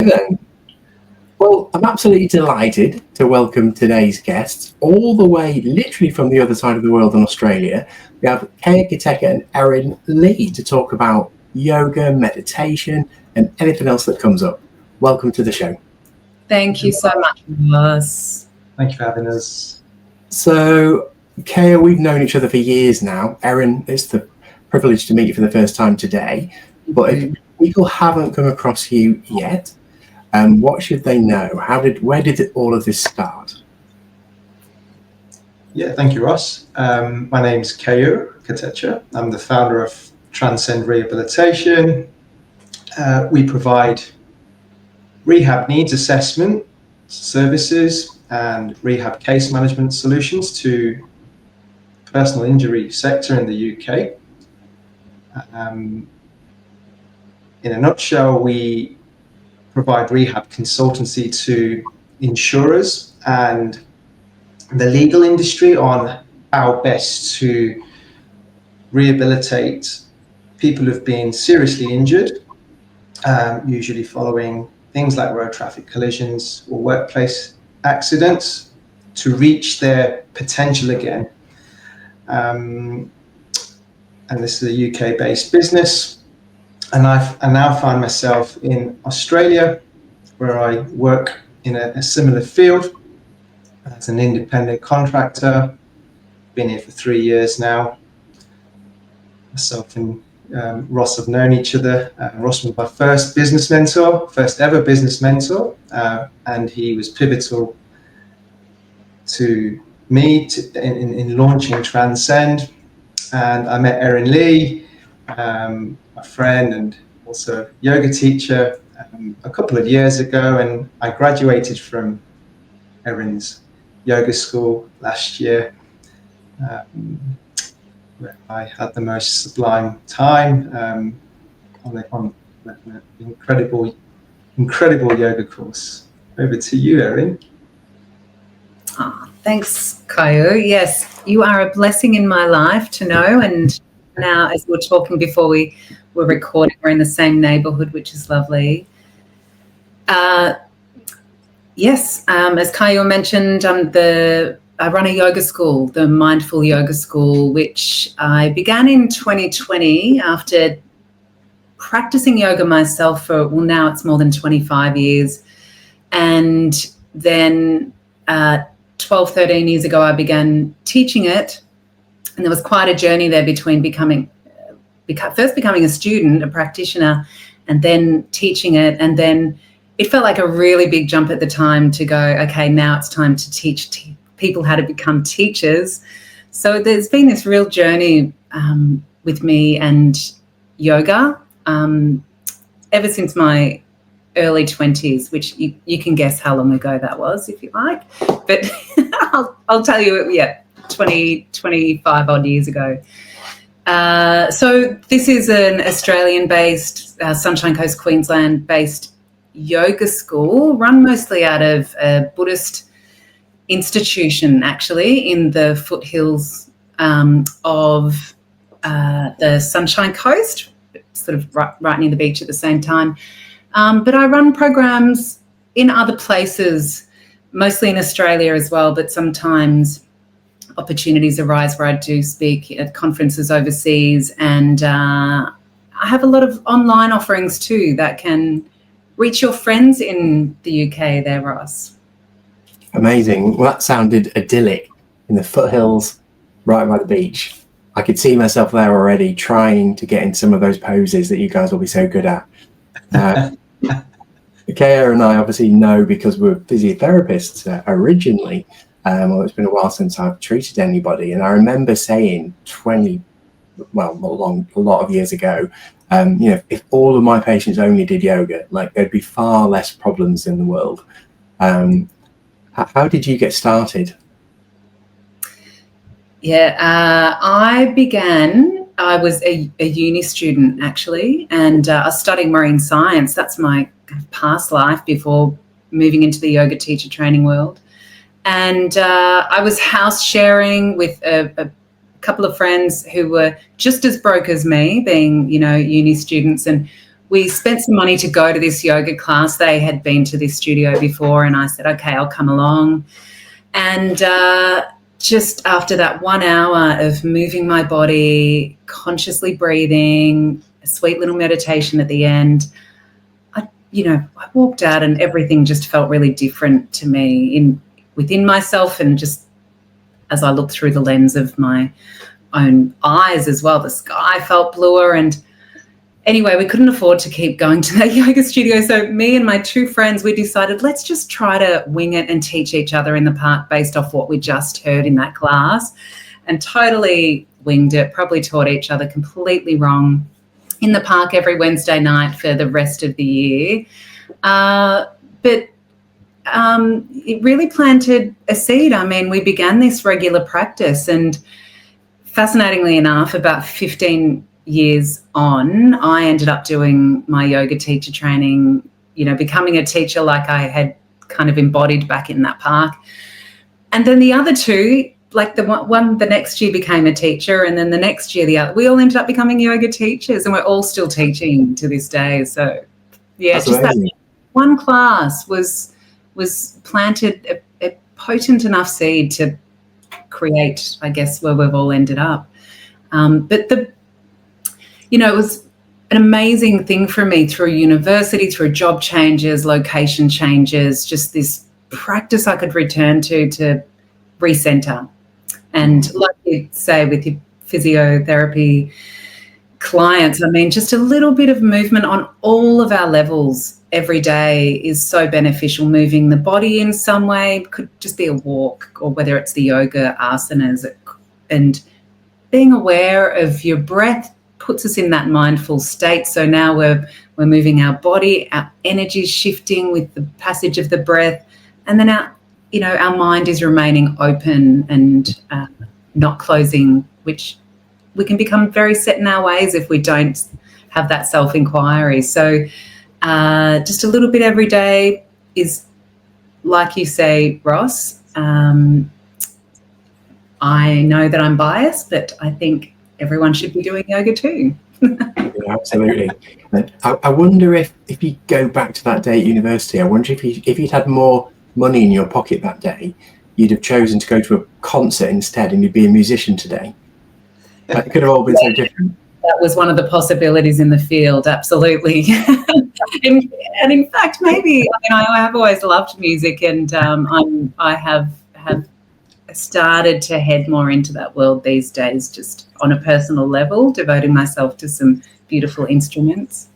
Then. Well, I'm absolutely delighted to welcome today's guests all the way literally from the other side of the world in Australia. We have Kayur Kotecha and Erin Lee to talk about yoga, meditation, and anything else that comes up. Welcome to the show. Thank you so much, Ross. Thank you for having us. So, Kayur, we've known each other for years now. Erin, it's the privilege to meet you for the first time today. But if people haven't come across you yet, what should they know? Where did all of this start? Yeah, thank you, Ross. My name's Kayur Kotecha. I'm the founder of Transcend Rehabilitation. We provide rehab needs assessment services and rehab case management solutions to the personal injury sector in the UK. In a nutshell, we provide rehab consultancy to insurers and the legal industry on how best to rehabilitate people who've been seriously injured, usually following things like road traffic collisions or workplace accidents, to reach their potential again. And this is a UK-based business. And I now find myself in Australia, where I work in a similar field as an independent contractor. Been here for 3 years now. Myself and Ross have known each other. Ross was my first ever business mentor, and he was pivotal to me in launching Transcend. And I met Erin Lee, my friend and also yoga teacher, a couple of years ago, and I graduated from Erin's yoga school last year, where I had the most sublime time on an incredible yoga course. Over to you, Erin. Thanks, Kayur. Yes, you are a blessing in my life to know. And now, as we were talking before we were recording, we're in the same neighbourhood, which is lovely. Yes, as Kayur mentioned, I run a yoga school, the Mindful Yoga School, which I began in 2020 after practicing yoga myself for, well, now it's more than 25 years. And then 12, 13 years ago, I began teaching it. And there was quite a journey there between first becoming a student, a practitioner, and then teaching it. And then it felt like a really big jump at the time to go, okay, now it's time to teach people how to become teachers. So there's been this real journey with me and yoga ever since my early 20s, which you can guess how long ago that was if you like. But I'll tell you, 25 odd years ago. So this is an Australian-based, Sunshine Coast, Queensland-based yoga school run mostly out of a Buddhist institution, actually, in the foothills of the Sunshine Coast, sort of right near the beach at the same time. But I run programs in other places, mostly in Australia as well, but sometimes opportunities arise where I do speak at conferences overseas, and I have a lot of online offerings too that can reach your friends in the UK there, Ross. Amazing. Well, that sounded idyllic in the foothills right by the beach. I could see myself there already trying to get in some of those poses that you guys will be so good at. Kayur and I obviously know because we're physiotherapists originally. Well, it's been a while since I've treated anybody, and I remember saying a lot of years ago, if all of my patients only did yoga, like there'd be far less problems in the world. How did you get started? Yeah, I was a uni student actually, and I was studying marine science. That's my past life before moving into the yoga teacher training world. And I was house sharing with a couple of friends who were just as broke as me, being, uni students. And we spent some money to go to this yoga class. They had been to this studio before, and I said, okay, I'll come along. And just after that 1 hour of moving my body, consciously breathing, a sweet little meditation at the end, I walked out and everything just felt really different to me within myself, and just as I looked through the lens of my own eyes as well, the sky felt bluer. And anyway, we couldn't afford to keep going to that yoga studio. So me and my two friends, we decided, let's just try to wing it and teach each other in the park based off what we just heard in that class, and totally winged it, probably taught each other completely wrong in the park every Wednesday night for the rest of the year. But it really planted a seed. I mean, we began this regular practice, and fascinatingly enough, about 15 years on, I ended up doing my yoga teacher training, becoming a teacher like I had kind of embodied back in that park. And then the other two, like the next year became a teacher, and then the next year the other, we all ended up becoming yoga teachers, and we're all still teaching to this day. So yeah, that's just amazing. that one class was planted a potent enough seed to create, I guess, where we've all ended up. But it was an amazing thing for me through university, through job changes, location changes, just this practice I could return to recenter. And like you say with your physiotherapy clients, I mean, just a little bit of movement on all of our levels every day is so beneficial. Moving the body in some way, could just be a walk, or whether it's the yoga asanas, and being aware of your breath puts us in that mindful state. So now we're moving our body, our energy shifting with the passage of the breath, and then our mind is remaining open and not closing, which we can become very set in our ways if we don't have that self-inquiry. So just a little bit every day is, like you say, Ross, I know that I'm biased, but I think everyone should be doing yoga too. Yeah, absolutely. I wonder if you go back to that day at university, I wonder if you'd had more money in your pocket that day, you'd have chosen to go to a concert instead, and you'd be a musician today. That could have all been so different. That was one of the possibilities in the field, absolutely. and in fact, maybe, I have always loved music, and I have started to head more into that world these days, just on a personal level, devoting myself to some beautiful instruments.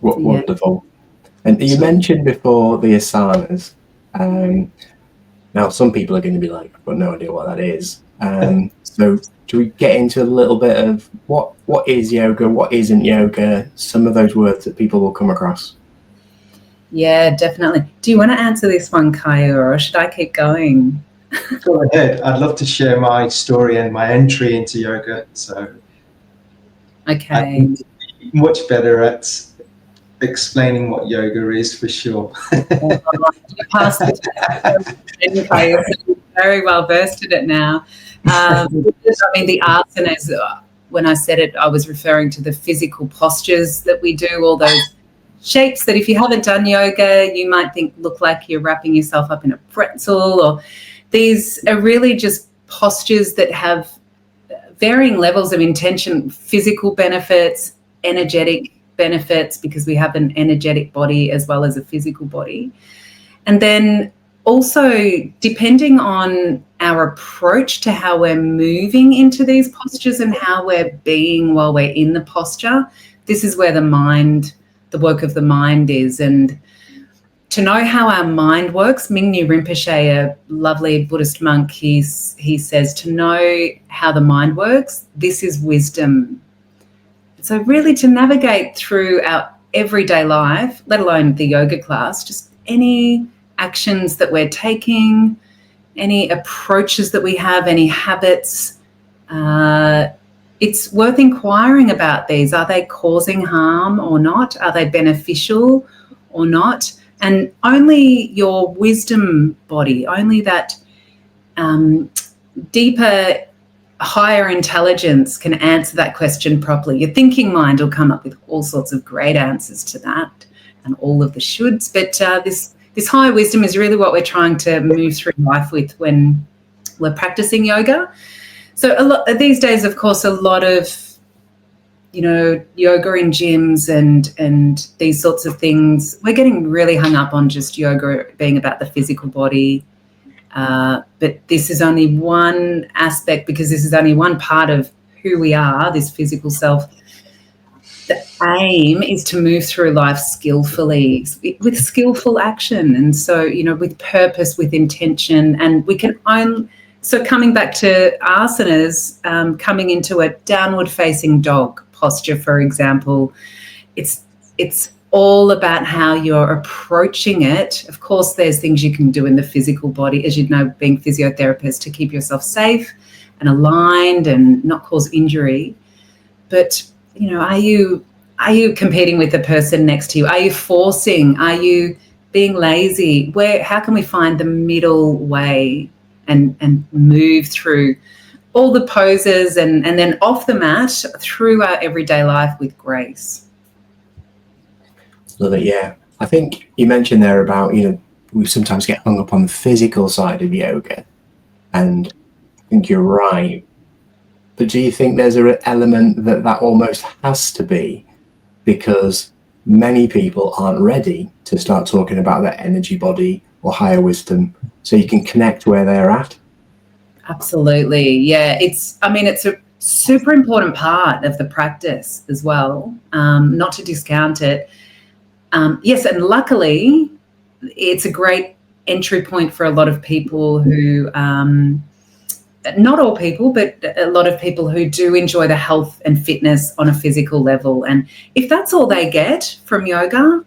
Wonderful. And you mentioned before the asanas. Now, some people are going to be like, I've got no idea what that is. So do we get into a little bit of what is yoga, what isn't yoga, some of those words that people will come across? Yeah, definitely. Do you want to answer this one, Kayur, or should I keep going? Go ahead. I'd love to share my story and my entry into yoga. So, okay, I'm much better at explaining what yoga is, for sure. You passed the test, Kayur, so you're very well versed in it now. The asanas, when I said it, I was referring to the physical postures that we do, all those shapes that if you haven't done yoga, you might think look like you're wrapping yourself up in a pretzel, or these are really just postures that have varying levels of intention, physical benefits, energetic benefits, because we have an energetic body as well as a physical body. And then also, depending on our approach to how we're moving into these postures and how we're being while we're in the posture, this is where the work of the mind is. And to know how our mind works, Mingyu Rinpoche, a lovely Buddhist monk, he says, to know how the mind works, this is wisdom. So really to navigate through our everyday life, let alone the yoga class, just any actions that we're taking, any approaches that we have, any habits, it's worth inquiring about these. Are they causing harm or not? Are they beneficial or not? And only your wisdom body, only that deeper higher intelligence can answer that question properly. Your thinking mind will come up with all sorts of great answers to that and all of the shoulds. But this higher wisdom is really what we're trying to move through life with when we're practicing yoga. So these days, of course, a lot of, yoga in gyms and these sorts of things, we're getting really hung up on just yoga being about the physical body. But this is only one aspect, because this is only one part of who we are, this physical self. The aim is to move through life skillfully, with skillful action. And so, with purpose, with intention, and we can own. So coming back to asanas, coming into a downward facing dog posture, for example, it's all about how you're approaching it. Of course, there's things you can do in the physical body, as you know, being physiotherapists, to keep yourself safe and aligned and not cause injury. But, are you competing with the person next to you? Are you forcing? Are you being lazy? How can we find the middle way and move through all the poses and then off the mat through our everyday life with grace? Love it, yeah. I think you mentioned there about, we sometimes get hung up on the physical side of yoga, and I think you're right. But do you think there's an element that almost has to be, because many people aren't ready to start talking about their energy body or higher wisdom, so you can connect where they're at? Absolutely, yeah. It's a super important part of the practice as well, not to discount it. Yes, and luckily, it's a great entry point for a lot of people who, not all people, but a lot of people who do enjoy the health and fitness on a physical level. And if that's all they get from yoga,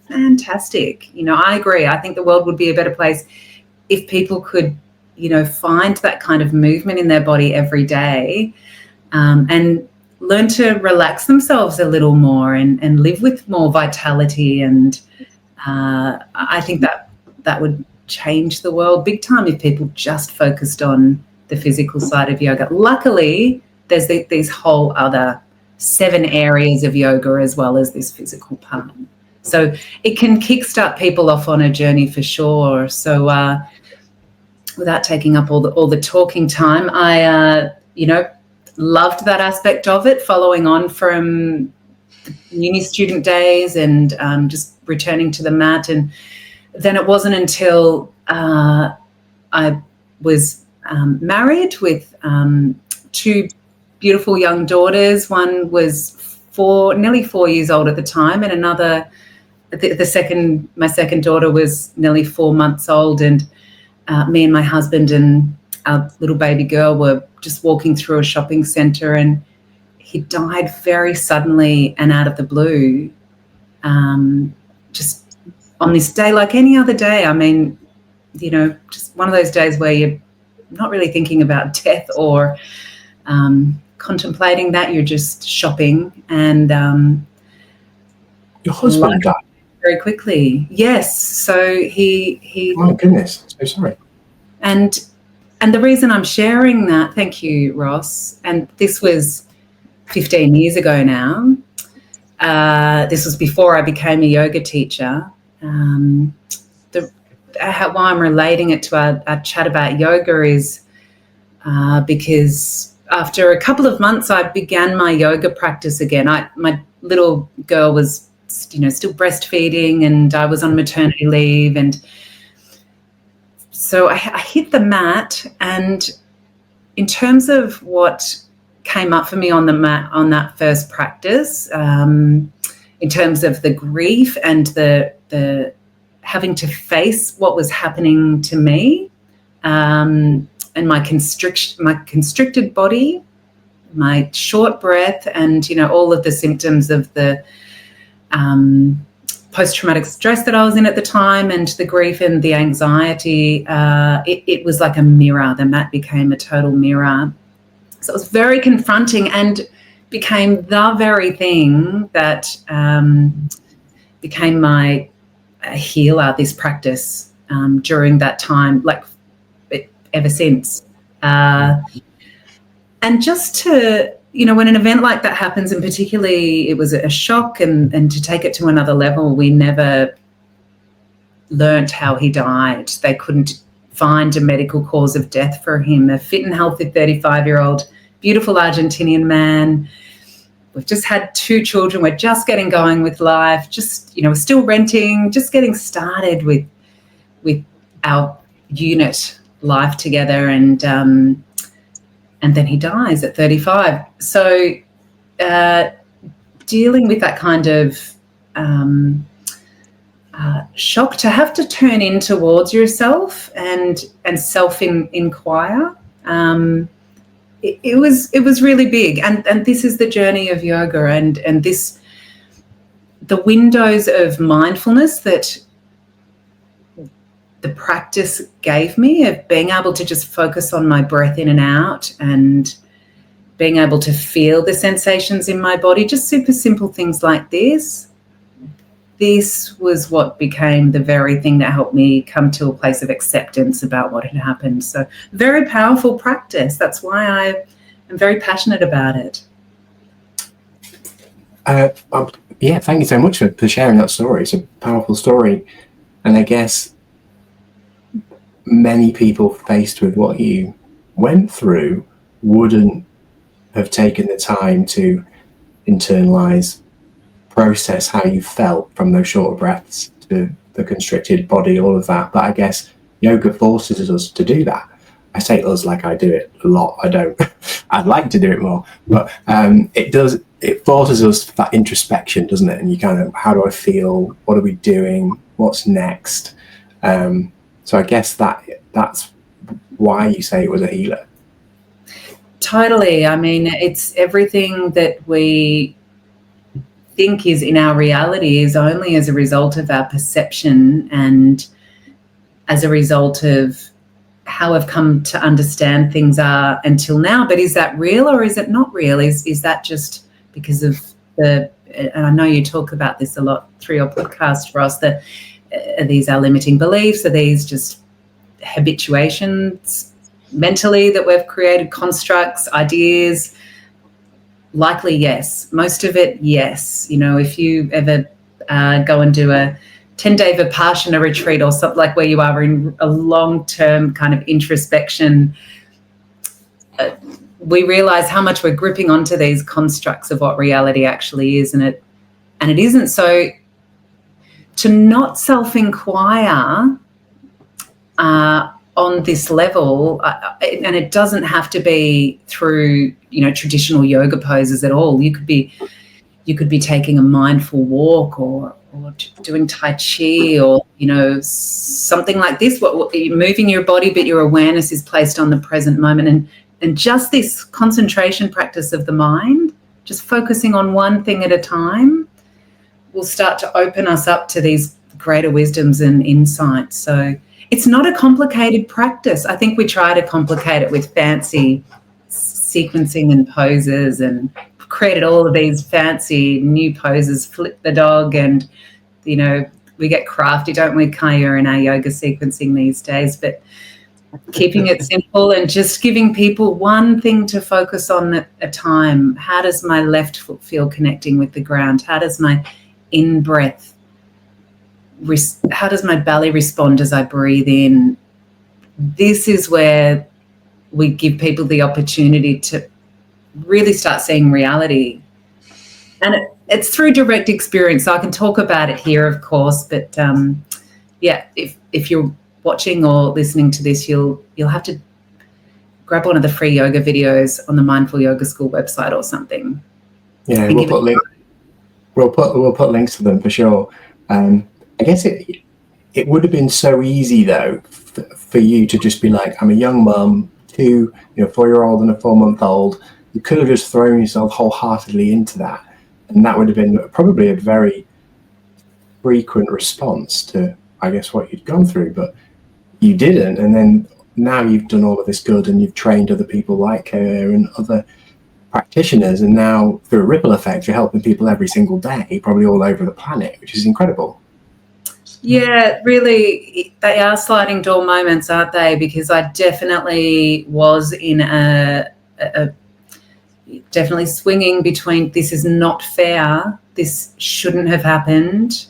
fantastic. I agree. I think the world would be a better place if people could, find that kind of movement in their body every day, and learn to relax themselves a little more and live with more vitality. And I think that would change the world big time if people just focused on the physical side of yoga. Luckily, there's these whole other 7 areas of yoga as well as this physical part. So it can kickstart people off on a journey for sure. So without taking up all the talking time, I, loved that aspect of it, following on from the uni student days and just returning to the mat. And then it wasn't until I was married with 2 beautiful young daughters. One was nearly 4 years old at the time, and another, my second daughter was nearly 4 months old. And me and my husband and our little baby girl were just walking through a shopping centre, and he died very suddenly and out of the blue, just on this day like any other day. Just one of those days where you're not really thinking about death or contemplating that. You're just shopping, and your husband died very quickly. Yes. So he oh goodness, so sorry. And the reason I'm sharing that, thank you, Ross, and this was 15 years ago now. This was before I became a yoga teacher. Why I'm relating it to our chat about yoga is because after a couple of months, I began my yoga practice again. My little girl was, still breastfeeding, and I was on maternity leave, and so I hit the mat. And in terms of what came up for me on the mat on that first practice, in terms of the grief and the having to face what was happening to me, and my constricted body, my short breath, and all of the symptoms of the post-traumatic stress that I was in at the time, and the grief and the anxiety, it was like a mirror. The mat became a total mirror. So it was very confronting, and became the very thing that became my healer, this practice, during that time, like ever since. And just to, when an event like that happens, and particularly it was a shock, and to take it to another level, we never learnt how he died. They couldn't find a medical cause of death for him. A fit and healthy 35-year-old, beautiful Argentinian man. We've just had 2 children. We're just getting going with life. Just, we're still renting, just getting started with our unit life together. And then he dies at 35. So dealing with that kind of shock, to have to turn in towards yourself and self-inquire, it was really big. And this is the journey of yoga, and this, the windows of mindfulness that the practice gave me, of being able to just focus on my breath in and out, and being able to feel the sensations in my body, just super simple things like this. This was what became the very thing that helped me come to a place of acceptance about what had happened. So very powerful practice. That's why I am very passionate about it. Yeah, thank you so much for sharing that story. It's a powerful story. And I guess many people faced with what you went through wouldn't have taken the time to internalize, process how you felt from those shorter breaths to the constricted body, all of that. But I guess yoga forces us to do that. I say us like I do it a lot. I don't. I'd like to do it more, but it forces us that introspection, doesn't it? And you kind of, how do I feel? What are we doing? What's next? So I guess that's why you say it was a healer. Totally. I mean, it's everything that we think is in our reality is only as a result of our perception, and as a result of how I've come to understand things are until now. But is that real, or is it not real? Is that just because of and I know you talk about this a lot through your podcast, Ross, that are these our limiting beliefs? Are these just habituations mentally that we've created, constructs, ideas? Likely yes. Most of it, yes. If you ever go and do a 10-day Vipassana retreat or something, like where you are in a long-term kind of introspection, we realize how much we're gripping onto these constructs of what reality actually is, and it isn't. So to not self-inquire on this level, and it doesn't have to be through traditional yoga poses at all. You could be taking a mindful walk, or doing Tai Chi, or something like this. You're moving your body, but your awareness is placed on the present moment, and just this concentration practice of the mind, just focusing on one thing at a time, will start to open us up to these greater wisdoms and insights. So it's not a complicated practice. I think we try to complicate it with fancy sequencing and poses, and created all of these fancy new poses, flip the dog, and we get crafty, don't we, Kayur, in our yoga sequencing these days. But keeping it simple and just giving people one thing to focus on at a time. How does my left foot feel connecting with the ground? How does my in-breath, how does my belly respond as I breathe in? This is where we give people the opportunity to really start seeing reality. And it's through direct experience. So I can talk about it here, of course, but if you're watching or listening to this, you'll have to grab one of the free yoga videos on the Mindful Yoga School website or something. Yeah, we'll put links to them for sure. I guess it would have been so easy though for you to just be like, I'm a young mum, 2 4-year-old and a 4-month-old. You could have just thrown yourself wholeheartedly into that, and that would have been probably a very frequent response to, I guess, what you'd gone through. But you didn't, and then now you've done all of this good, and you've trained other people like her and other practitioners, and now through a ripple effect, you're helping people every single day, probably all over the planet, which is incredible. Yeah, really, they are sliding door moments, aren't they? Because I definitely was in a definitely swinging between this is not fair, this shouldn't have happened.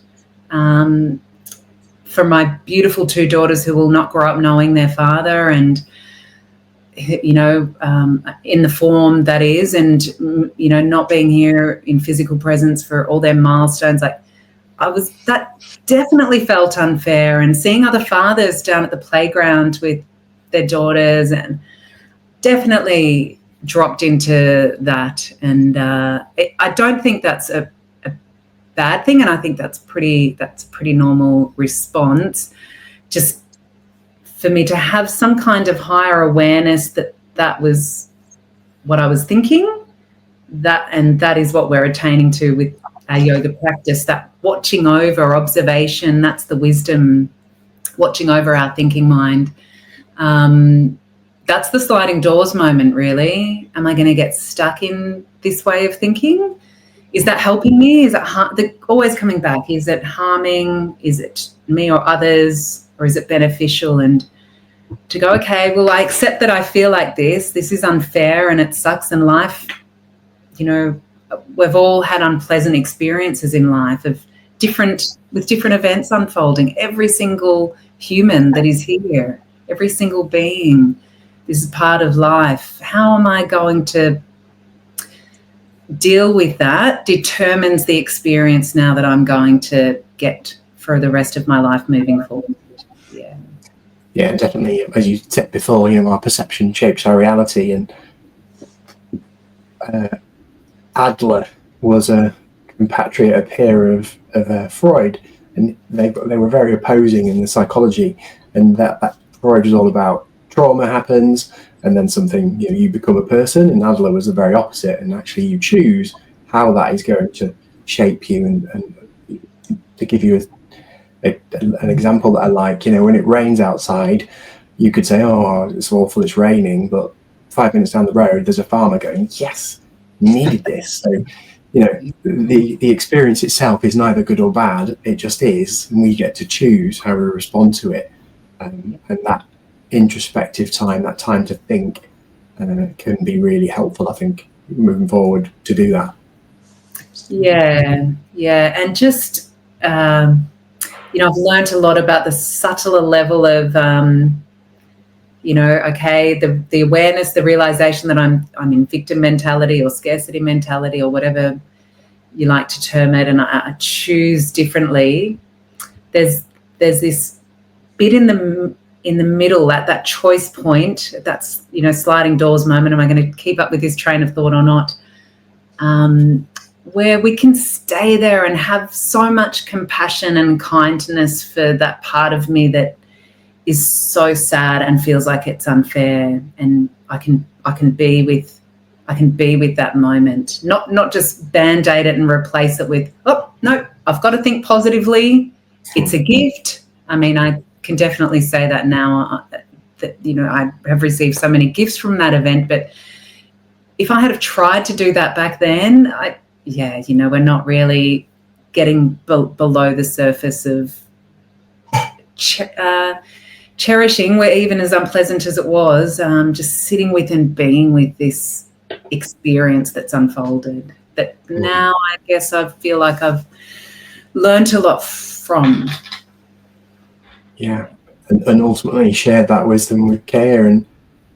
For my beautiful two daughters who will not grow up knowing their father, and in the form that is, and not being here in physical presence for all their milestones, that definitely felt unfair. And seeing other fathers down at the playground with their daughters, and definitely dropped into that. And I don't think that's a bad thing, and I think that's a pretty normal response. Just for me to have some kind of higher awareness that was what I was thinking, that is what we're attaining to with our yoga practice, that watching over, observation, that's the wisdom, watching over our thinking mind. That's the sliding doors moment, really. Am I going to get stuck in this way of thinking? Is that helping me? Is it always coming back? Is it harming? Is it me or others? Or is it beneficial? And to go, okay, well, I accept that I feel like this. This is unfair and it sucks in life. We've all had unpleasant experiences in life with different events unfolding. Every single human that is here, every single being, this is part of life. How am I going to deal with that determines the experience now that I'm going to get for the rest of my life moving forward. Yeah, definitely. As you said before, our perception shapes our reality. And Adler was a compatriot, a peer of Freud, and they were very opposing in the psychology. And that Freud was all about trauma happens, and then something, you become a person, and Adler was the very opposite, and actually you choose how that is going to shape you. And to give you an example that I like, when it rains outside, you could say, oh, it's awful, it's raining, but 5 minutes down the road there's a farmer going, yes, needed this. So the experience itself is neither good or bad, it just is, and we get to choose how we respond to it. And that introspective time, that time to think, can be really helpful, I think, moving forward to do that. Yeah, and just I've learned a lot about the subtler level of okay, the awareness, the realization that I'm in victim mentality or scarcity mentality or whatever you like to term it, and I choose differently. There's this bit in the middle, at that choice point, that's sliding doors moment. Am I going to keep up with this train of thought or not? Where we can stay there and have so much compassion and kindness for that part of me that is so sad and feels like it's unfair, and I can be with that moment, not just band-aid it and replace it with, oh no, I've got to think positively, it's a gift. I mean, I can definitely say that now, that I have received so many gifts from that event, but if I had have tried to do that back then, we're not really getting below the surface of cherishing, where even as unpleasant as it was, just sitting with and being with this experience that's unfolded, that now I guess I feel like I've learned a lot from. Yeah, and ultimately shared that wisdom with Kayur. And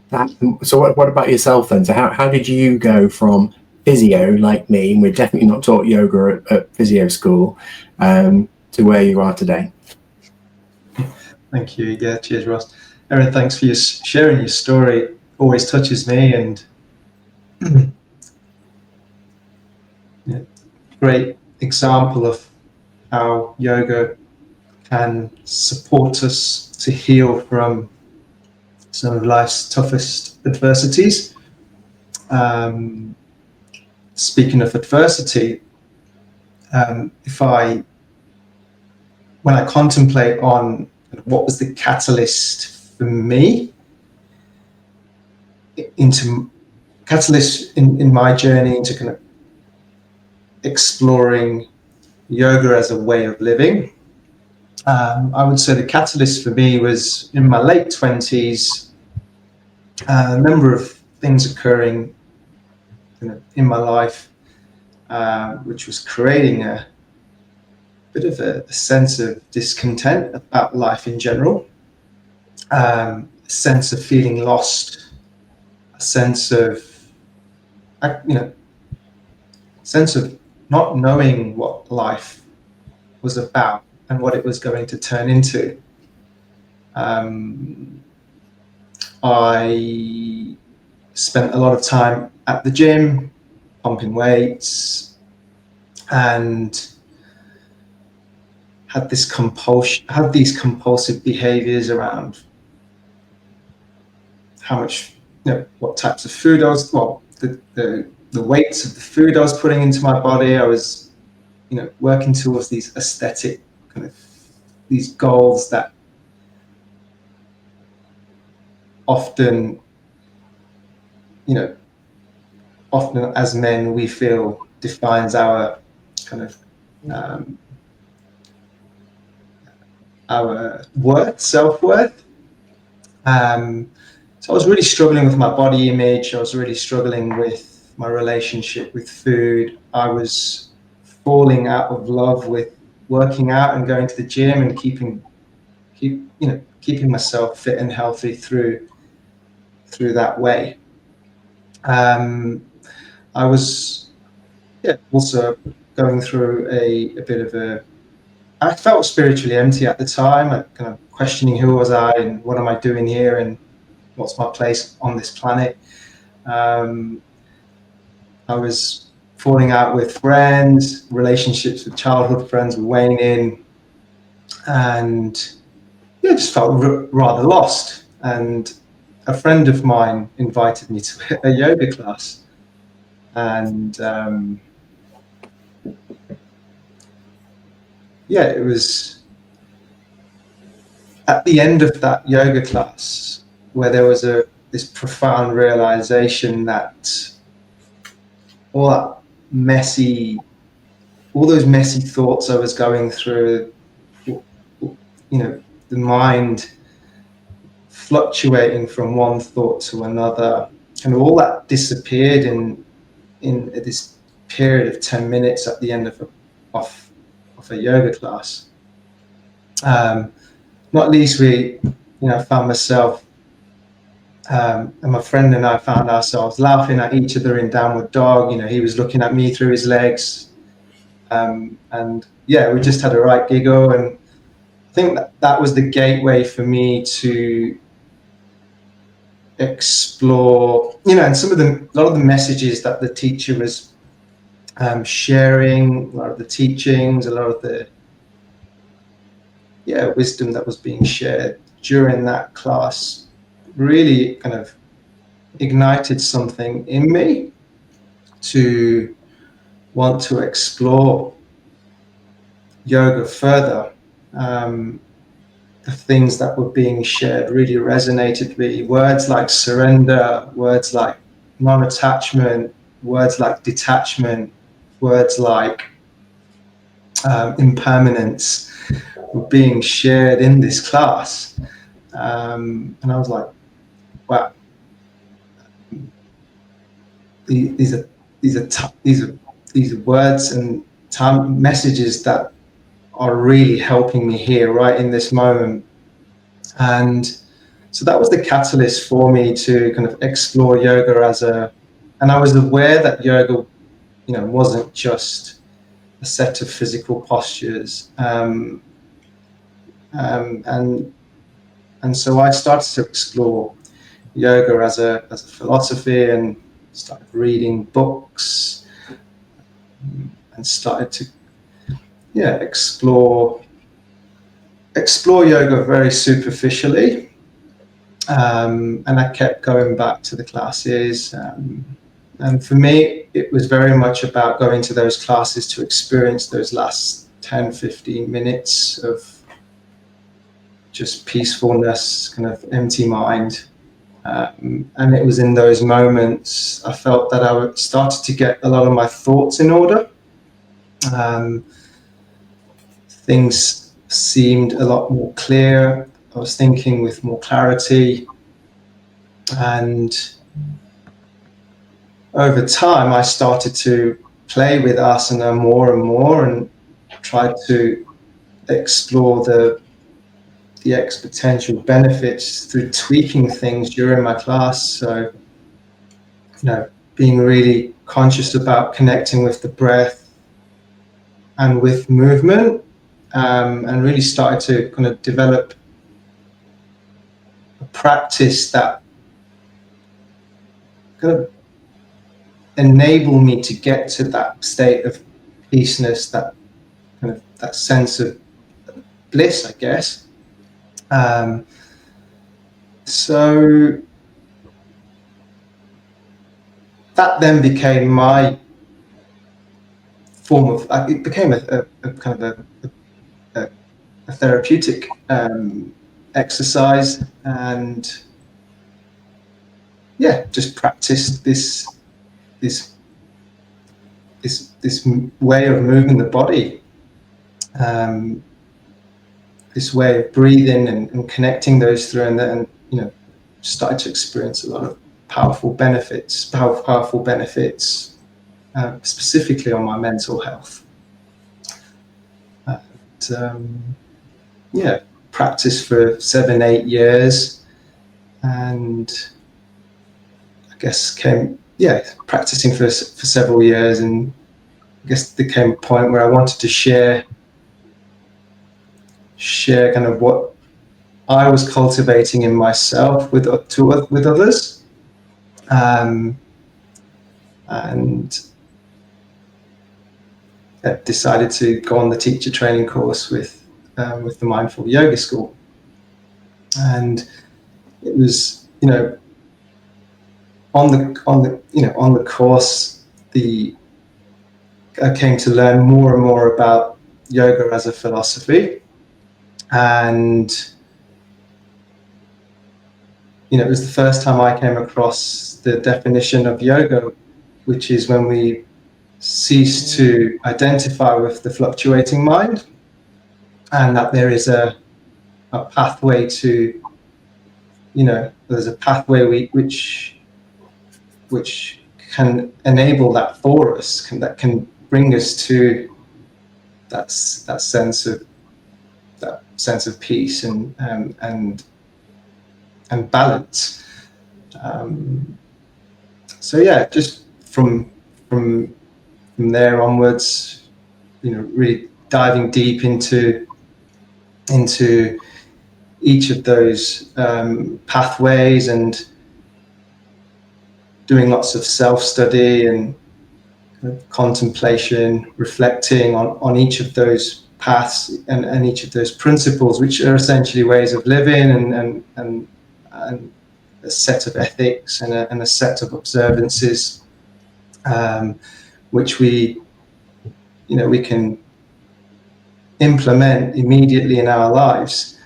that. So what about yourself then? So how did you go from physio, like me, and we're definitely not taught yoga at physio school, to where you are today? Thank you. Yeah, cheers, Ross. Erin, thanks for sharing your story. It always touches me, and great example of how yoga can support us to heal from some of life's toughest adversities. Speaking of adversity, when I contemplate on what was the catalyst for me, in my journey into kind of exploring yoga as a way of living, I would say the catalyst for me was in my late 20s, a number of things occurring in my life, which was creating a bit of a sense of discontent about life in general, a sense of feeling lost, a sense of not knowing what life was about and what it was going to turn into. I spent a lot of time at the gym, pumping weights, and had these compulsive behaviors around how much, what types of food the weights of the food I was putting into my body. I was, working towards these aesthetic these goals that often as men we feel defines our our self-worth. So I was really struggling with my body image. I was really struggling with my relationship with food. I was falling out of love with working out and going to the gym and keeping myself fit and healthy through that way. I was also going through a bit of I felt spiritually empty at the time, kind of questioning who was I and what am I doing here and what's my place on this planet. I was falling out with friends, relationships with childhood friends were waning, and just felt rather lost. And a friend of mine invited me to a yoga class, and it was at the end of that yoga class where there was this profound realization that all those messy thoughts I was going through, the mind fluctuating from one thought to another, and all that disappeared in this period of 10 minutes at the end of a yoga class. Not least, I found myself, and my friend and I found ourselves laughing at each other in downward dog. He was looking at me through his legs, and we just had a right giggle. And I think that was the gateway for me to explore, and a lot of the messages that the teacher was sharing, a lot of the teachings, a lot of the wisdom that was being shared during that class really kind of ignited something in me to want to explore yoga further. The things that were being shared really resonated with me. Words like surrender, words like non-attachment, words like detachment, words like impermanence were being shared in this class, and I was like, wow, these are words and messages that are really helping me here right in this moment. And so that was the catalyst for me to kind of explore yoga and I was aware that yoga, wasn't just a set of physical postures. And so I started to explore yoga as a philosophy and started reading books and started to explore yoga very superficially, and I kept going back to the classes, and for me it was very much about going to those classes to experience those last 10-15 minutes of just peacefulness, kind of empty mind, and it was in those moments I felt that I started to get a lot of my thoughts in order. Things seemed a lot more clear. I was thinking with more clarity, and over time, I started to play with asana more and more and try to explore the potential benefits through tweaking things during my class. So, being really conscious about connecting with the breath and with movement, and really started to kind of develop a practice that kind of enable me to get to that state of peaceness, that kind of that sense of bliss, I guess. So that then became my form of. It became a kind of a therapeutic exercise, and just practiced this way of moving the body, this way of breathing and connecting those through, and started to experience a lot of powerful benefits, specifically on my mental health. Practiced for 7-8 years, and I guess practicing for several years, and I guess there came a point where I wanted to share kind of what I was cultivating in myself with others, and decided to go on the teacher training course with the Mindful Yoga School. And it was, on the course, I came to learn more and more about yoga as a philosophy, and it was the first time I came across the definition of yoga, which is when we cease to identify with the fluctuating mind, and that there is a pathway to, there's a pathway which can enable that for us, that can bring us to that sense of peace and balance. Just from there onwards, really diving deep into each of those pathways, and doing lots of self-study and contemplation, reflecting on each of those paths and each of those principles, which are essentially ways of living and a set of ethics and a set of observances, which we can implement immediately in our lives,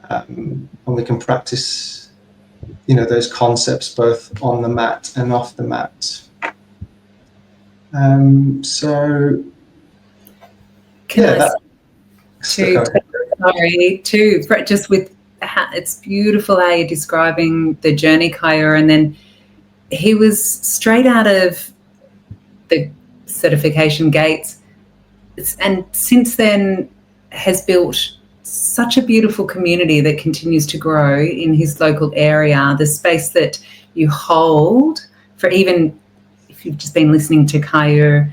and we can practice those concepts both on the mat and off the mat. Just with it's beautiful how you're describing the journey, Kayur, and then he was straight out of the certification gates, and since then has built such a beautiful community that continues to grow in his local area. The space that you hold, for even if you've just been listening to Kayur,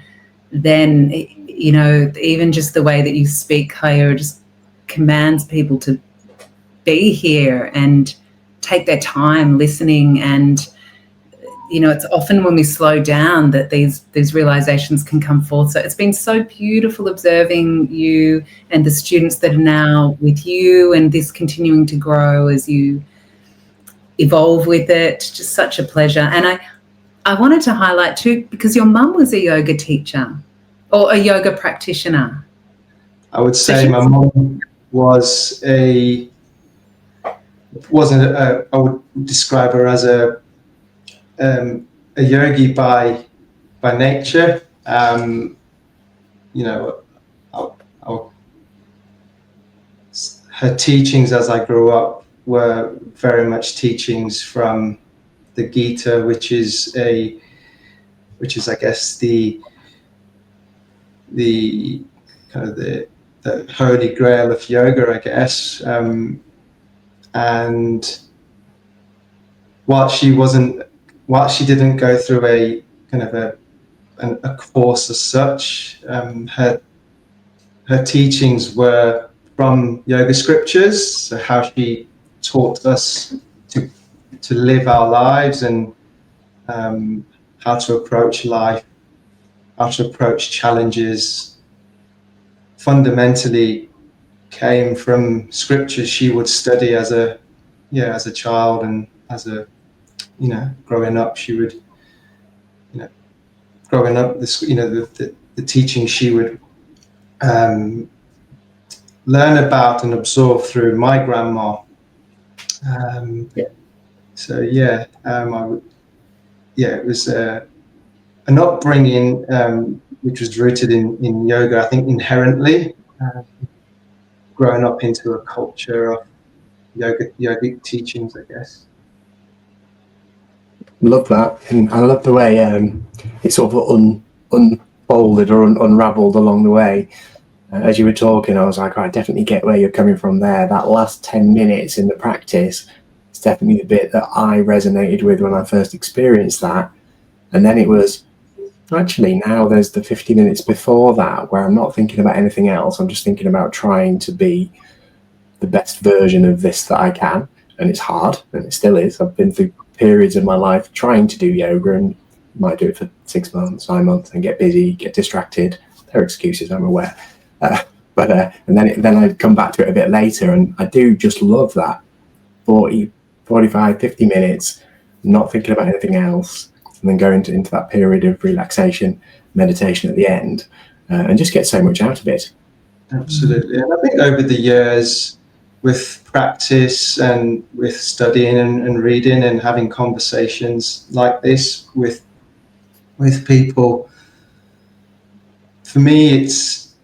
then even just the way that you speak, Kayur, just commands people to be here and take their time listening. And it's often when we slow down that these realizations can come forth. So it's been so beautiful observing you and the students that are now with you, and this continuing to grow as you evolve with it. Just such a pleasure. And I wanted to highlight too, because your mum was a yoga teacher or a yoga practitioner. I would say my mum I would describe her as a yogi by nature. Her teachings as I grew up were very much teachings from the Gita, which is a which is, I guess, the kind of the holy grail of yoga, I guess. And while she didn't go through a kind of a course as such, her teachings were from yoga scriptures, so how she taught us to live our lives, and how to approach life, how to approach challenges, fundamentally came from scriptures she would study as a child, and as a growing up, she would the teaching she would learn about and absorb through my grandma. So it was an upbringing which was rooted in yoga, I think, inherently, growing up into a culture of yogic teachings, I guess. Love that, and I love the way it sort of unfolded or unraveled along the way. As you were talking, I was like, I definitely get where you're coming from there. That last 10 minutes in the practice is definitely the bit that I resonated with when I first experienced that. And then it was, actually, now there's the 50 minutes before that where I'm not thinking about anything else. I'm just thinking about trying to be the best version of this that I can. And it's hard, and it still is. I've been through periods of my life trying to do yoga, and might do it for 6 months, 9 months, and get busy, get distracted. There are excuses, I'm aware. And then I'd come back to it a bit later, and I do just love that 40, 45, 50 minutes, not thinking about anything else, and then going into that period of relaxation, meditation at the end, and just get so much out of it. Absolutely. And I think over the years, with practice and with studying and reading and having conversations like this with people, for me, it's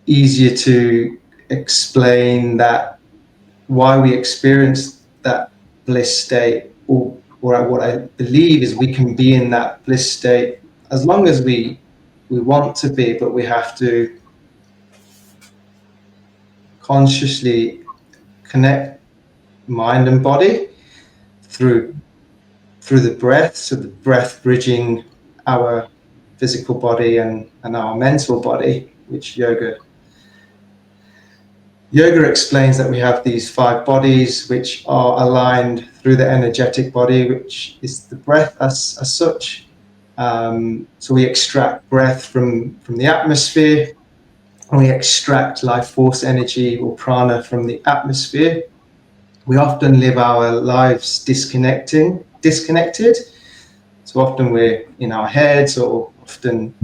easier to explain that why we experience that bliss state, or what I believe is we can be in that bliss state as long as we want to be, but we have to consciously connect mind and body through the breath, so the breath bridging our physical body and our mental body, which yoga explains that we have these 5 bodies which are aligned through the energetic body, which is the breath as such. So we extract breath from the atmosphere, and we extract life force energy or prana from the atmosphere. We often live our lives disconnected. So often we're in our heads, or often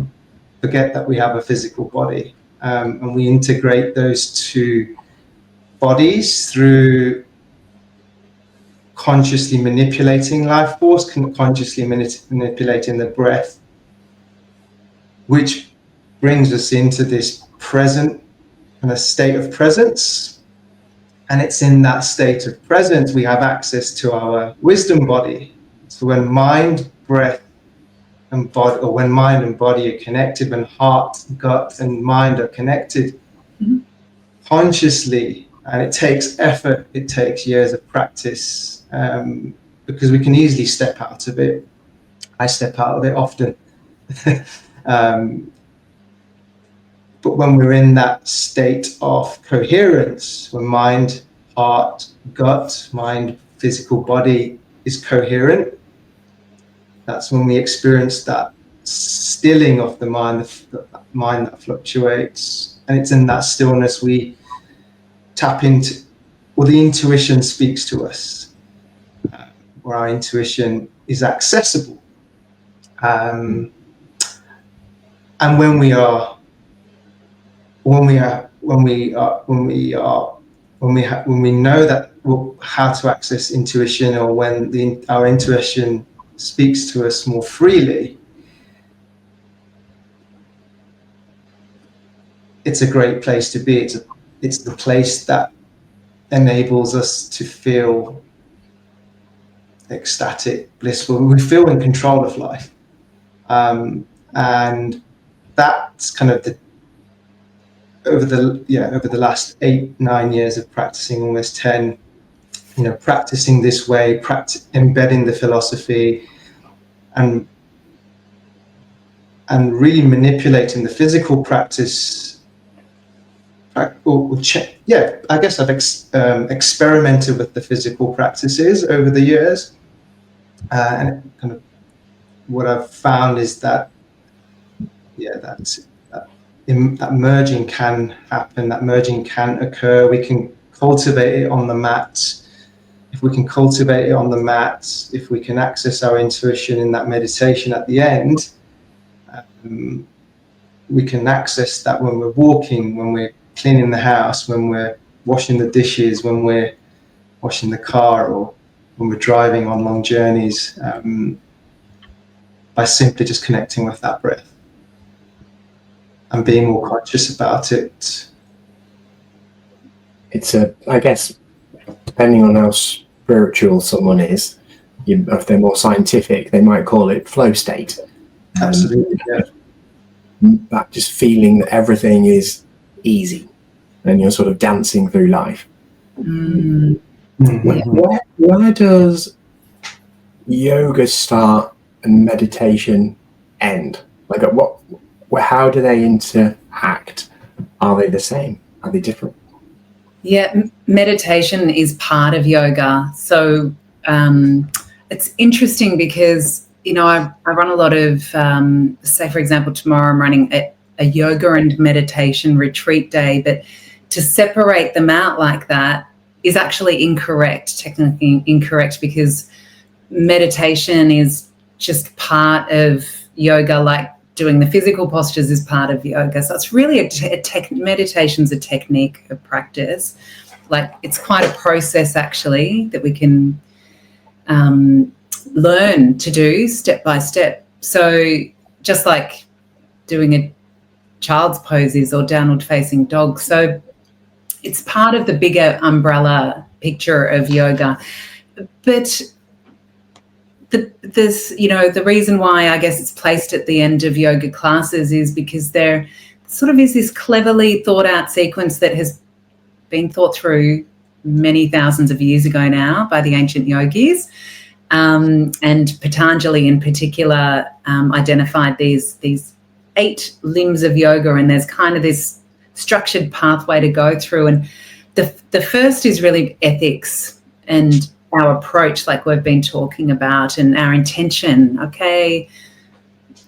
forget that we have a physical body. And we integrate those 2 bodies through consciously manipulating life force, consciously manipulating the breath, which brings us into this present kind of state of presence. And it's in that state of presence we have access to our wisdom body. So when mind, breath, and body, or when mind and body are connected, when heart, gut, and mind are connected, consciously, and it takes effort, it takes years of practice, because we can easily step out of it. I step out of it often. But when we're in that state of coherence, when mind, heart, gut, mind, physical body is coherent, that's when we experience that stilling of the mind that fluctuates. And it's in that stillness we tap into, or the intuition speaks to us, where our intuition is accessible. And when we know that how to access intuition, or when our intuition speaks to us more freely, it's a great place to be. It's the place that enables us to feel ecstatic, blissful. We feel in control of life. And that's kind of over the last 8-9 years of practicing, almost 10, practicing this way, embedding the philosophy, and really manipulating the physical practice. I guess I've experimented with the physical practices over the years, and kind of what I've found is that that merging can happen, that merging can occur. We can cultivate it on the mat. If we can cultivate it on the mat, if we can access our intuition in that meditation at the end, we can access that when we're walking, when we're cleaning the house, when we're washing the dishes, when we're washing the car, or when we're driving on long journeys, by simply just connecting with that breath and being more conscious about it. It's I guess, depending on how spiritual someone is, if they're more scientific, they might call it flow state. Absolutely, yeah. That just feeling that everything is easy and you're sort of dancing through life. Where does yoga start and meditation end? Like, how do they interact? Are they the same? Are they different? Yeah, meditation is part of yoga. So it's interesting because, I run a lot of, say, for example, tomorrow I'm running a yoga and meditation retreat day, but to separate them out like that is actually incorrect, technically incorrect, because meditation is just part of yoga, like doing the physical postures is part of yoga. So it's really meditation's a technique of practice. Like, it's quite a process actually that we can learn to do step by step. So just like doing a child's poses or downward facing dog. So it's part of the bigger umbrella picture of yoga. But the reason why I guess it's placed at the end of yoga classes is because there sort of is this cleverly thought out sequence that has been thought through many thousands of years ago now by the ancient yogis. And Patanjali in particular identified these 8 limbs of yoga, and there's kind of this structured pathway to go through. And the first is really ethics and our approach, like we've been talking about, and our intention. Okay,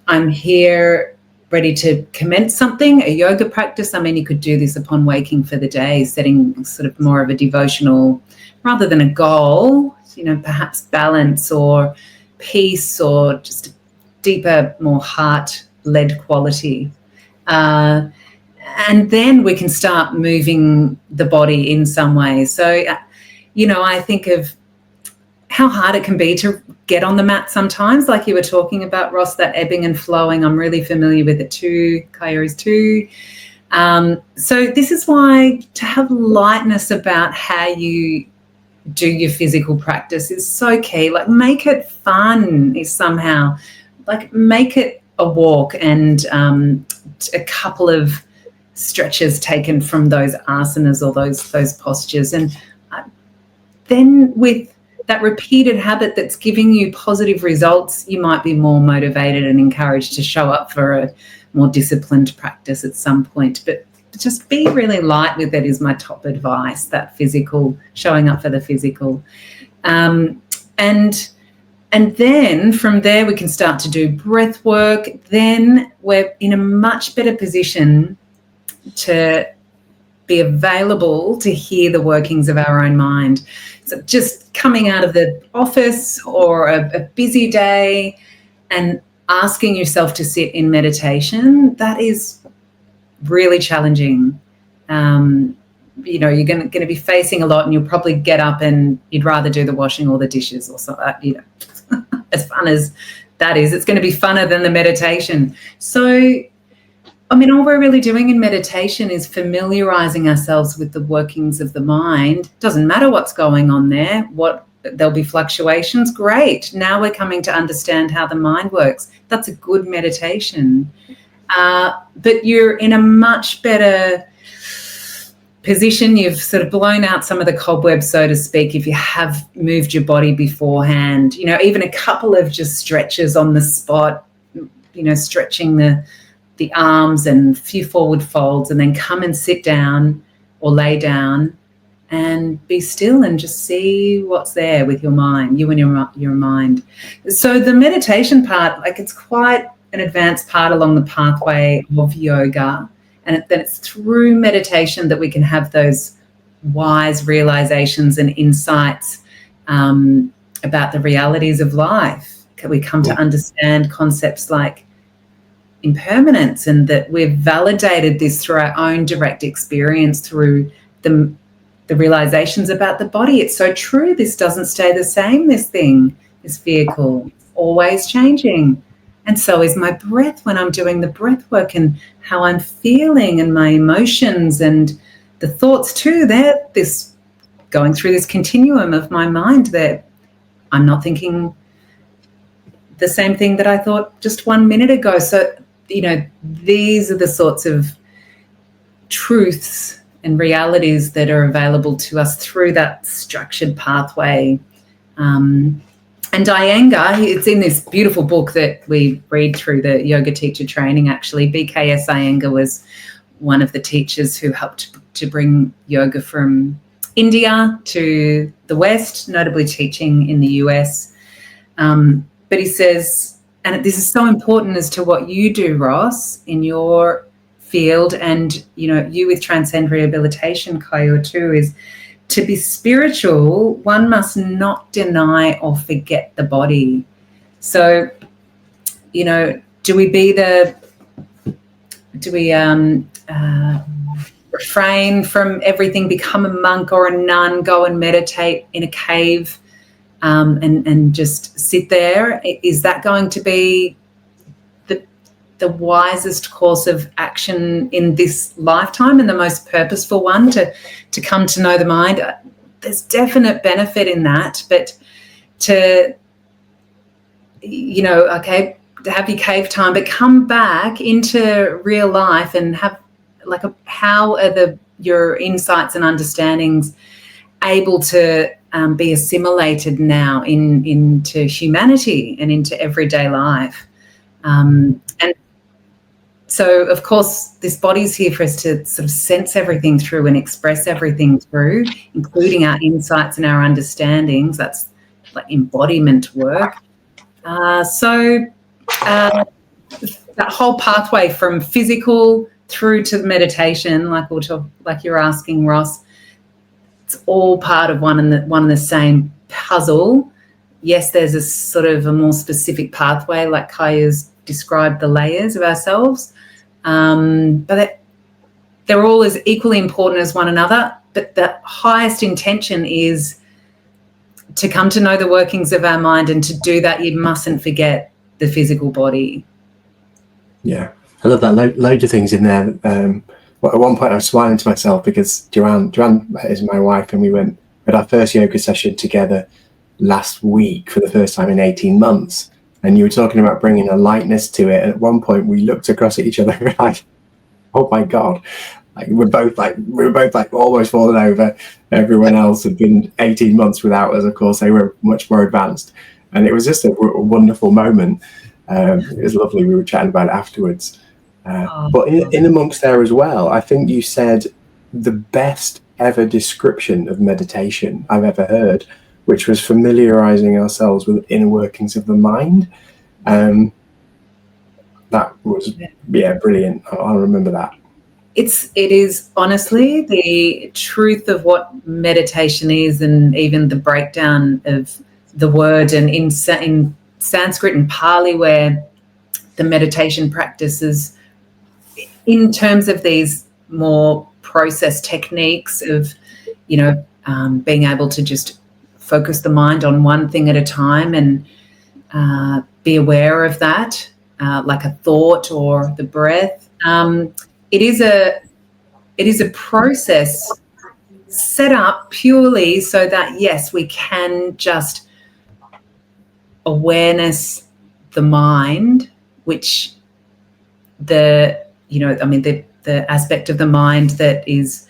I'm here ready to commence something, a yoga practice. I mean, you could do this upon waking for the day, setting sort of more of a devotional rather than a goal, perhaps balance or peace or just a deeper, more heart-led quality. And then we can start moving the body in some way. So, I think of how hard it can be to get on the mat sometimes, like you were talking about, Ross, that ebbing and flowing. I'm really familiar with it too. Kayur is too. So this is why to have lightness about how you do your physical practice is so key. Like, make it fun is somehow, like, make it a walk and a couple of stretches taken from those asanas or those postures. And then with that repeated habit that's giving you positive results, you might be more motivated and encouraged to show up for a more disciplined practice at some point. But just be really light with it is my top advice, that physical, showing up for the physical. And then from there we can start to do breath work. Then we're in a much better position to be available to hear the workings of our own mind. So just coming out of the office or a busy day and asking yourself to sit in meditation, that is really challenging. You're going to be facing a lot, and you'll probably get up and you'd rather do the washing or the dishes or something. As fun as that is, it's going to be funner than the meditation. So, I mean, all we're really doing in meditation is familiarizing ourselves with the workings of the mind. Doesn't matter what's going on there. What there'll be fluctuations. Great. Now we're coming to understand how the mind works. That's a good meditation. But you're in a much better position. You've sort of blown out some of the cobwebs, so to speak, if you have moved your body beforehand. You know, even a couple of just stretches on the spot, you know, stretching the arms and a few forward folds, and then come and sit down or lay down and be still and just see what's there with your mind, you and your mind. So the meditation part, like, it's quite an advanced part along the pathway of yoga, and then it's through meditation that we can have those wise realizations and insights about the realities of life. We come to understand concepts like impermanence, and that we've validated this through our own direct experience, through the realizations about the body. It's so true. This doesn't stay the same, this thing, this vehicle. It's always changing. And so is my breath when I'm doing the breath work, and how I'm feeling, and my emotions and the thoughts too. They're this going through this continuum of my mind, that I'm not thinking the same thing that I thought just 1 minute ago. So, you know, these are the sorts of truths and realities that are available to us through that structured pathway. And Iyengar, it's in this beautiful book that we read through the yoga teacher training, actually. BKS Iyengar was one of the teachers who helped to bring yoga from India to the West, notably teaching in the US. But he says, and this is so important as to what you do, Ross, in your field, and, you know, you with Transcend Rehabilitation, Kayur, too, is to be spiritual, one must not deny or forget the body. So, you know, do we refrain from everything, become a monk or a nun, go and meditate in a cave and just sit there? Is that going to be the wisest course of action in this lifetime, and the most purposeful one to come to know the mind? There's definite benefit in that, but to, you know, okay, to have your cave time, but come back into real life and have like how are your insights and understandings able to be assimilated now into humanity and into everyday life. And so, of course, this body's here for us to sort of sense everything through and express everything through, including our insights and our understandings. That's like embodiment work. So that whole pathway from physical through to meditation, like you're asking, Ross, it's all part of one and the same puzzle. Yes, there's a sort of a more specific pathway, like Kayur's described the layers of ourselves, but they're all as equally important as one another. But the highest intention is to come to know the workings of our mind, and to do that, you mustn't forget the physical body. Yeah, I love that. Loads of things in there. At one point I was smiling to myself because Joanne is my wife, and we had our first yoga session together last week for the first time in 18 months. And you were talking about bringing a lightness to it. And at one point we looked across at each other and were like, oh my God. Like we were both like almost falling over. Everyone else had been 18 months without us. Of course, they were much more advanced. And it was just a wonderful moment. It was lovely. We were chatting about it afterwards. But in amongst there as well, I think you said the best ever description of meditation I've ever heard, which was familiarizing ourselves with the inner workings of the mind. That was, brilliant. I'll remember that. It is honestly the truth of what meditation is, and even the breakdown of the word, and in Sanskrit and Pali, where the meditation practices in terms of these more process techniques of, you know, being able to just focus the mind on one thing at a time and be aware of that, like a thought or the breath. It is a process set up purely so that, yes, we can just awareness the mind, which the aspect of the mind that is,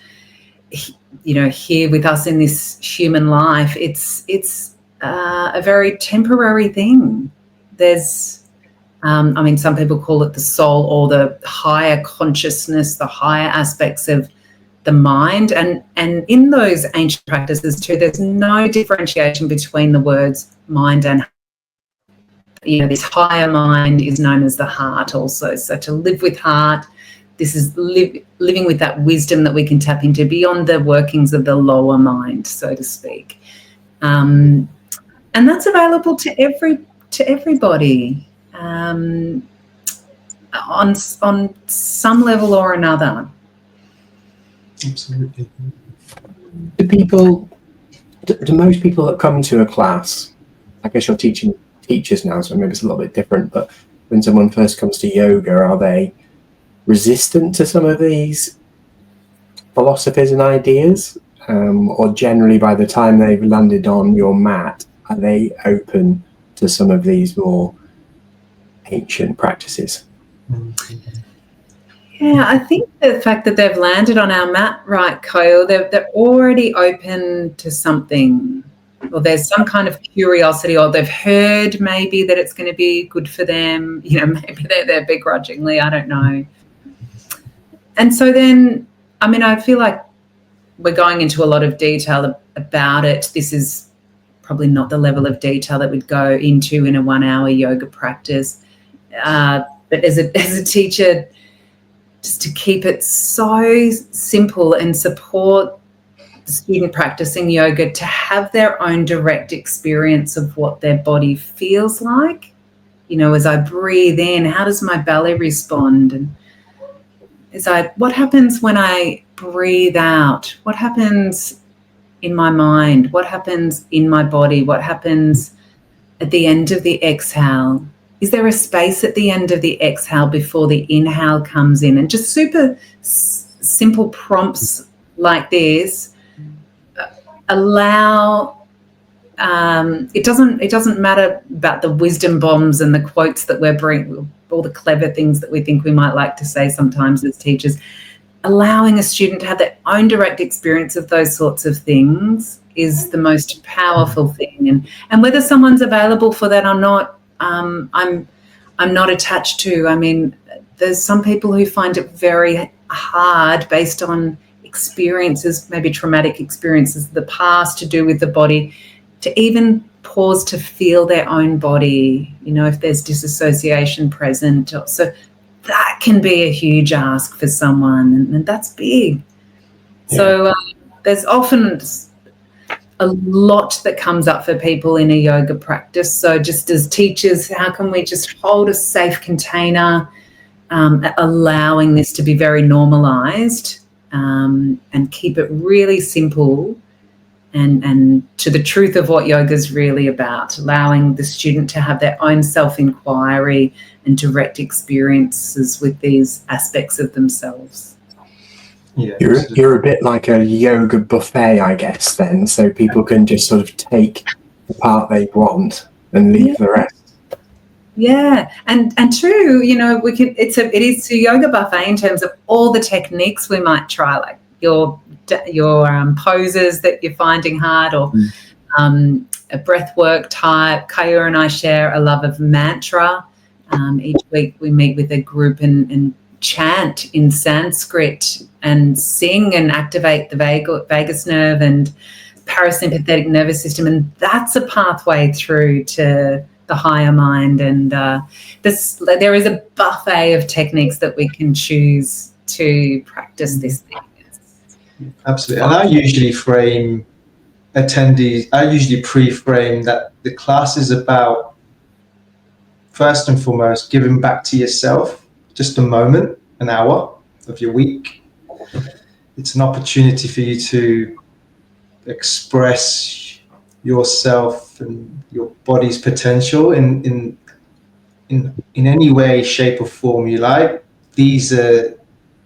here with us in this human life, it's a very temporary thing. There's, some people call it the soul or the higher consciousness, the higher aspects of the mind. And in those ancient practices too, there's no differentiation between the words mind and heart. This higher mind is known as the heart also. So to live with heart, this is living with that wisdom that we can tap into beyond the workings of the lower mind, so to speak. And that's available to everybody on some level or another. Absolutely. Do most people that come to a class, I guess you're teaching teachers now, so maybe it's a little bit different, but when someone first comes to yoga, are they resistant to some of these philosophies and ideas? Or generally by the time they've landed on your mat, are they open to some of these more ancient practices? Yeah, I think the fact that they've landed on our mat, right, Kyle, they're already open to something, or there's some kind of curiosity, or they've heard maybe that it's going to be good for them. Maybe they're there begrudgingly, I don't know. And so then, I feel like we're going into a lot of detail about it. This is probably not the level of detail that we'd go into in a 1-hour yoga practice. But as a teacher, just to keep it so simple and support the student practicing yoga to have their own direct experience of what their body feels like. As I breathe in, how does my belly respond? And what happens when I breathe out? What happens in my mind? What happens in my body? What happens at the end of the exhale? Is there a space at the end of the exhale before the inhale comes in? And just super simple prompts like this allow, it doesn't matter about the wisdom bombs and the quotes that we're bringing, all the clever things that we think we might like to say sometimes as teachers. Allowing a student to have their own direct experience of those sorts of things is the most powerful thing. And whether someone's available for that or not, I'm not attached to. There's some people who find it very hard based on experiences, maybe traumatic experiences of the past to do with the body, to even pause to feel their own body, if there's disassociation present. So that can be a huge ask for someone, and that's big. Yeah. So there's often a lot that comes up for people in a yoga practice. So just as teachers, how can we just hold a safe container, allowing this to be very normalized, and keep it really simple and to the truth of what yoga is really about, allowing the student to have their own self-inquiry and direct experiences with these aspects of themselves. Yeah, you're a bit like a yoga buffet, I guess, then, so people can just sort of take the part they want and leave the rest. Yeah, and too, it is a yoga buffet in terms of all the techniques we might try, like your poses that you're finding hard, or a breath work type. Kayur and I share a love of mantra. Each week we meet with a group and chant in Sanskrit and sing and activate the vagus nerve and parasympathetic nervous system, and that's a pathway through to the higher mind. And there is a buffet of techniques that we can choose to practice this thing. Absolutely. And I usually pre-frame that the class is about, first and foremost, giving back to yourself just a moment, an hour of your week. It's an opportunity for you to express yourself and your body's potential in any way, shape or form you like. These are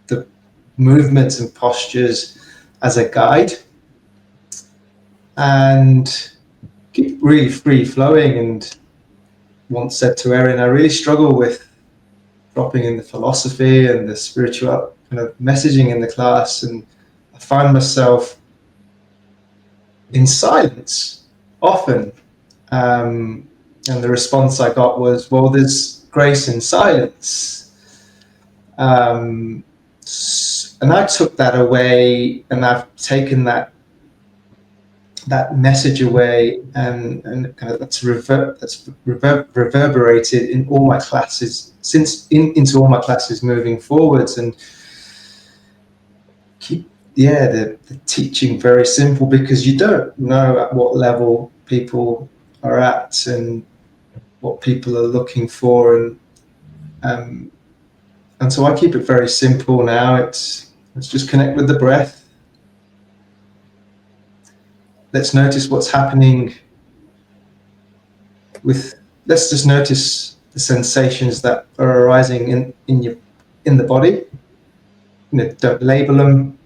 the movements and postures as a guide and keep really free flowing. And once said to Erin, I really struggle with dropping in the philosophy and the spiritual kind of messaging in the class, and I find myself in silence often. And the response I got was, well, there's grace in silence. And I took that away, and I've taken that message away, and kind of that's reverberated in all my classes into all my classes moving forwards, and keep the teaching very simple, because you don't know at what level people are at and what people are looking for, and so I keep it very simple now. Let's just connect with the breath. Let's notice what's happening let's just notice the sensations that are arising in the body. Don't label them,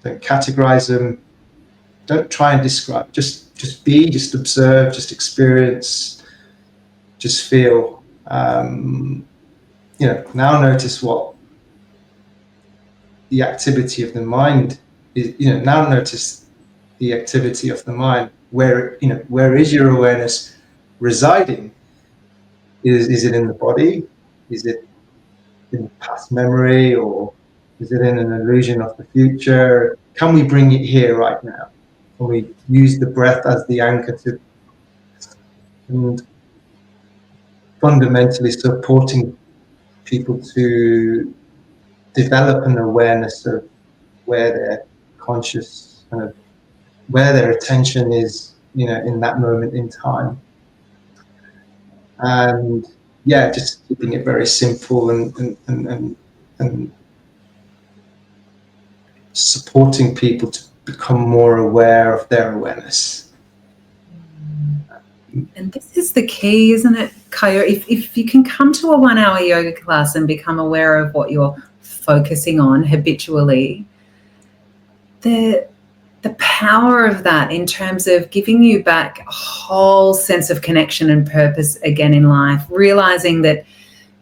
don't categorize them, don't try and describe. Just be, just observe, just experience, just feel. Now notice what the activity of the mind is. Now notice the activity of the mind. Where is your awareness residing? Is it in the body? Is it in past memory, or is it in an illusion of the future? Can we bring it here right now? Can we use the breath as the anchor and fundamentally supporting people to develop an awareness of where their conscious kind of where their attention is, in that moment in time. And just keeping it very simple and supporting people to become more aware of their awareness. And this is the key, isn't it, Kayur? If you can come to a 1-hour yoga class and become aware of what you're focusing on habitually, the power of that in terms of giving you back a whole sense of connection and purpose again in life, realizing that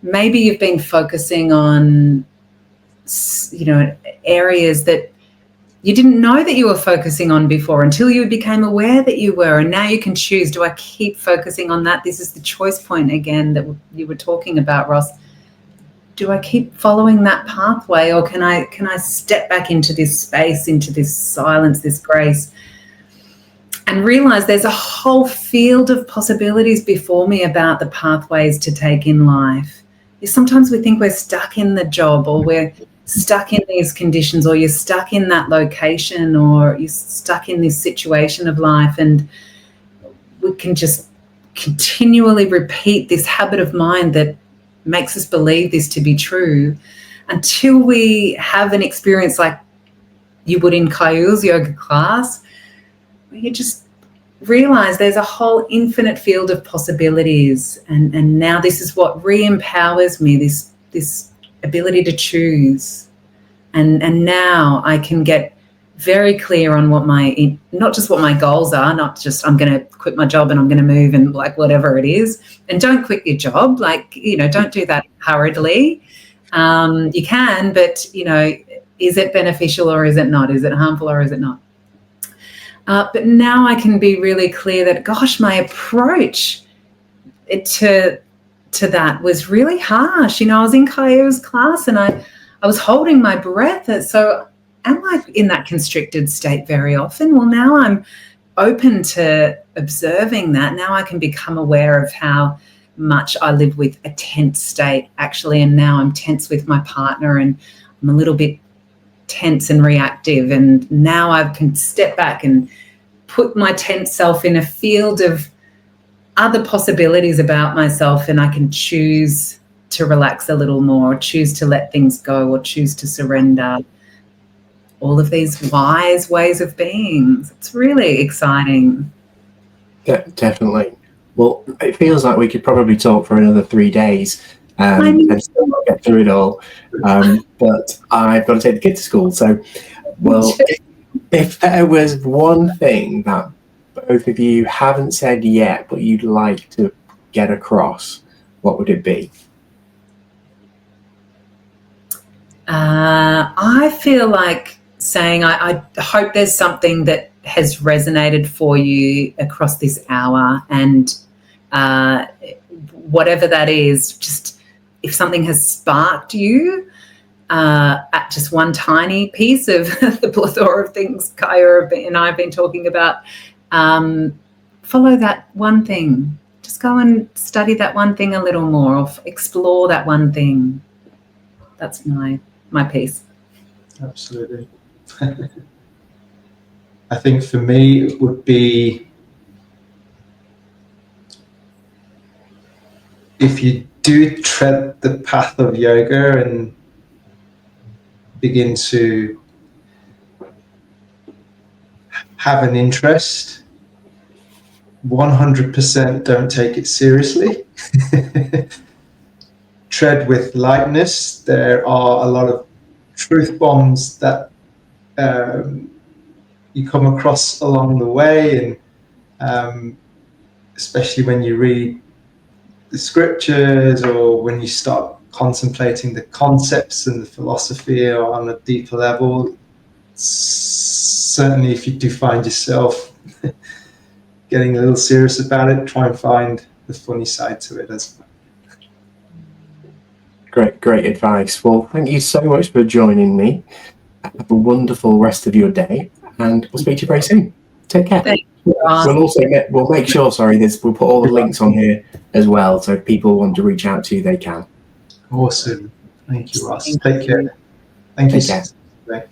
maybe you've been focusing on, areas that you didn't know that you were focusing on before until you became aware that you were. And now you can choose, do I keep focusing on that? This is the choice point again that you were talking about, Ross. Do I keep following that pathway, or can I step back into this space, into this silence, this grace, and realize there's a whole field of possibilities before me about the pathways to take in life? Sometimes we think we're stuck in the job, or we're stuck in these conditions, or you're stuck in that location, or you're stuck in this situation of life, and we can just continually repeat this habit of mind that makes us believe this to be true until we have an experience like you would in Kayur's yoga class, where you just realize there's a whole infinite field of possibilities, and now this is what re-empowers me, this ability to choose, and now I can get very clear on what not just what my goals are, not just I'm going to quit my job and I'm going to move and like whatever it is. And don't quit your job, don't do that hurriedly. You can, but is it beneficial or is it not? Is it harmful or is it not? But now I can be really clear that, gosh, my approach to that was really harsh. I was in Kayur's class and I was holding my breath. So am I in that constricted state very often? Well, now I'm open to observing that. Now I can become aware of how much I live with a tense state, actually, and now I'm tense with my partner and I'm a little bit tense and reactive, and now I can step back and put my tense self in a field of other possibilities about myself, and I can choose to relax a little more, choose to let things go, or choose to surrender. All of these wise ways of being. It's really exciting. Yeah, definitely. Well, it feels like we could probably talk for another 3 days and still not get through it all. But I've got to take the kids to school. So, well, if there was one thing that both of you haven't said yet, but you'd like to get across, what would it be? I feel like saying I hope there's something that has resonated for you across this hour, and whatever that is, just if something has sparked you at just one tiny piece of the plethora of things Kayur and I have been talking about, follow that one thing. Just go and study that one thing a little more, or explore that one thing. That's my piece. Absolutely. I think for me it would be, if you do tread the path of yoga and begin to have an interest, 100% don't take it seriously. Tread with lightness. There are a lot of truth bombs that you come across along the way, and especially when you read the scriptures, or when you start contemplating the concepts and the philosophy on a deeper level. Certainly if you do find yourself getting a little serious about it, try and find the funny side to it as well. Great advice. Well, thank you so much for joining me. Have a wonderful rest of your day, and we'll speak to you very soon. Take care. Thank you. We'll make sure, we'll put all the links on here as well, so if people want to reach out to you, they can. Awesome. Thank you, Ross. Take care. Thank you. Take care.